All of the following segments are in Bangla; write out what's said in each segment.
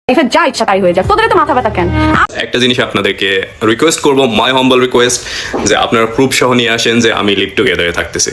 লাইফে যা ইচ্ছা তাই হয়ে যায়, তোদের তো মাথা ব্যথা কেন? একটা জিনিস আপনাদেরকে রিকোয়েস্ট করব, মাই হাম্বল রিকোয়েস্ট, যে আপনারা প্রুফ সহ নিয়ে আসেন যে আমি লিভ টুগেদারে থাকতেছি।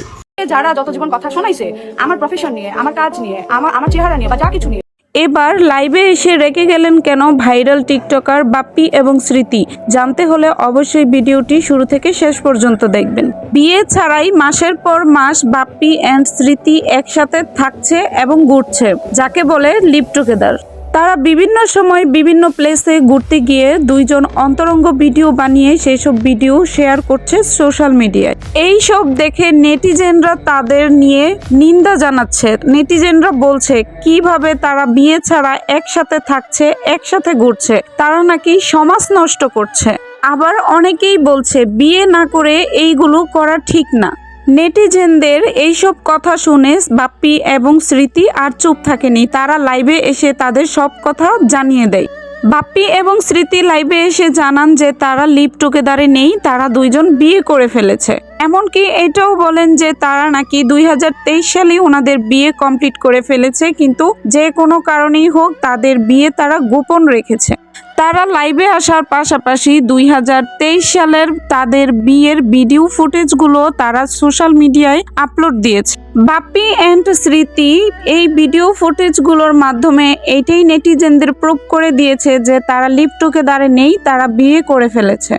যারা যত জীবন কথা শোনাইছে আমার প্রফেশন নিয়ে, আমার কাজ নিয়ে, আমার চেহারা নিয়ে বা যা কিছু নিয়ে, এবার লাইভে এসে রেখে গেলেন কেন ভাইরাল টিকটকার বাপ্পি এবং স্মৃতি? জানতে হলে অবশ্যই ভিডিওটি শুরু থেকে শেষ পর্যন্ত দেখবেন। বিয়ে ছাড়াই মাসের পর মাস বাপ্পি অ্যান্ড স্মৃতি একসাথে থাকছে এবং ঘুরছে, যাকে বলে লিভ টুগেদার। তারা বিভিন্ন সময় বিভিন্ন প্লেসে ঘুরতে গিয়ে দুইজন অন্তরঙ্গ ভিডিও বানিয়ে সেই সব ভিডিও শেয়ার করছে সোশ্যাল মিডিয়ায়। এই সব দেখে নেটিজেনরা তাদের নিয়ে নিন্দা জানাচ্ছে। নেটিজেনরা বলছে কিভাবে তারা বিয়ে ছাড়া একসাথে থাকছে, একসাথে ঘুরছে, তারা নাকি সমাজ নষ্ট করছে। আবার অনেকেই বলছে বিয়ে না করে এইগুলো করা ঠিক না। নেটিজেনদের এইসব কথা শুনে বাপ্পি এবং স্মৃতি আর চুপ থাকেনি, তারা লাইভে এসে তাদের সব কথা জানিয়ে দেয়। বাপ্পি এবং স্মৃতি লাইভে এসে জানান যে তারা লিভ টুগেদারে নেই, তারা দুইজন বিয়ে করে ফেলেছে। এমনকি এটাও বলেন যে তারা নাকি 2023 সালে ওনাদের বিয়ে কমপ্লিট করে ফেলেছে, কিন্তু যে কোনো কারণেই হোক তাদের বিয়ে তারা গোপন রেখেছে। তারা লাইভে আসার পাশাপাশি 2023 সালের তাদের বিয়ের ভিডিও ফুটেজগুলো তারা সোশ্যাল মিডিয়ায় আপলোড দিয়েছে। বাপ্পি অ্যান্ড স্মৃতি এই ভিডিও ফুটেজগুলোর মাধ্যমে এটাই নেটিজেনদের প্রুভ করে দিয়েছে যে তারা লিভ টুগেদারে নেই, তারা বিয়ে করে ফেলেছে।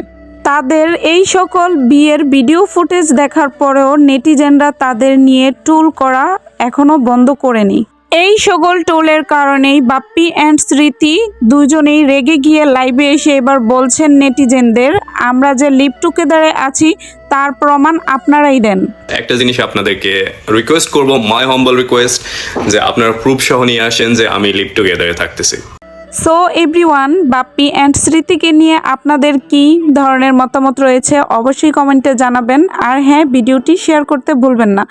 তাদের এই সকল বিয়ের ভিডিও ফুটেজ দেখার পরেও নেটিজেনরা তাদের নিয়ে ট্রোল করা এখনো বন্ধ করেনি। এই সকল ট্রোলের কারণেই বাপ্পি অ্যান্ড স্মৃতি দুজনেই রেগে গিয়ে লাইভে এসে এবার বলছেন নেটিজেনদের, আমরা যে লিভ টুগেদারে আছি তার প্রমাণ আপনারাই দেন। একটা জিনিস আপনাদেরকে রিকোয়েস্ট করব, মাই হাম্বল রিকোয়েস্ট, যে আপনারা প্রুফ সহ নিয়ে আসেন যে আমি লিভ টুগেদারে থাকতেছি। সো এভরিওয়ান, বাপ্পি অ্যান্ড স্মৃতিকে নিয়ে আপনাদের কি ধরনের মতামত রয়েছে অবশ্যই কমেন্টে জানাবেন। আর হ্যাঁ, ভিডিওটি শেয়ার করতে ভুলবেন না।